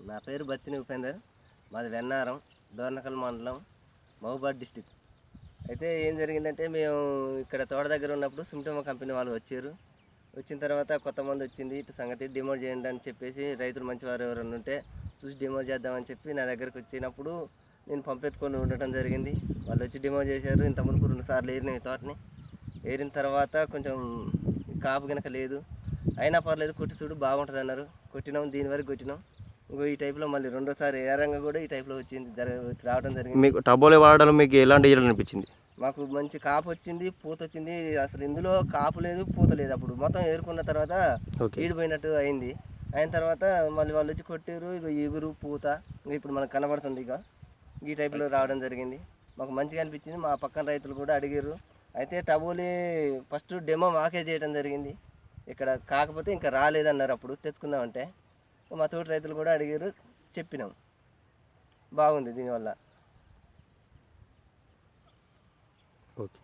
నా పేరు బత్తిని ఉపేందర్, మాది వెన్నారం, దోర్నకల్ మండలం, మహబూబాద్ డిస్టిక్. అయితే ఏం జరిగిందంటే మేము ఇక్కడ తోట దగ్గర ఉన్నప్పుడు సిమ్టోమా కంపెనీ వాళ్ళు వచ్చారు. వచ్చిన తర్వాత కొత్త మంది వచ్చింది, ఇటు సంగతి డిమోట్ చేయండి అని చెప్పేసి రైతులు మంచివారు ఎవరైనా ఉంటే చూసి డిమోట్ చేద్దామని చెప్పి నా దగ్గరకు వచ్చినప్పుడు నేను పంపెత్తుకొని ఉండటం జరిగింది. వాళ్ళు వచ్చి డిమోట్ చేశారు. ఇంత మునుపు 2 సార్లు ఏరినాయి తోటని. ఏరిన తర్వాత కొంచెం కాపు కనుక లేదు, అయినా పర్లేదు కొట్టి చూడు బాగుంటుంది అన్నారు. కొట్టినాం, దీని వరకు కొట్టినాం. ఇంకో ఈ టైప్లో మళ్ళీ రెండోసారి ఏరంగా కూడా ఈ టైప్లో వచ్చింది రావడం జరిగింది. మీకు టబోలే వాడడం మీకు ఎలాంటి రిజల్ట్ అనిపించింది? మాకు మంచి కాపు వచ్చింది, పూత వచ్చింది. అసలు ఇందులో కాపు లేదు, పూత లేదు. అప్పుడు మొత్తం ఏరుకున్న తర్వాత ఈడిపోయినట్టు అయింది. అయిన తర్వాత మళ్ళీ వాళ్ళు వచ్చి కొట్టారు. ఇక ఎగురు పూత ఇప్పుడు మనకు కనబడుతుంది. ఇక ఈ టైప్లో రావడం జరిగింది. మాకు మంచిగా అనిపించింది. మా పక్కన రైతులు కూడా అడిగారు. అయితే టబోలీ ఫస్ట్ డెమో మాకే చేయడం జరిగింది ఇక్కడ. కాకపోతే ఇంకా రాలేదన్నారు అప్పుడు తెచ్చుకుందామంటే. మా తోటి రైతులు కూడా అడిగారు, చెప్పినాం. బాగుంది దీనివల్ల. ఓకే.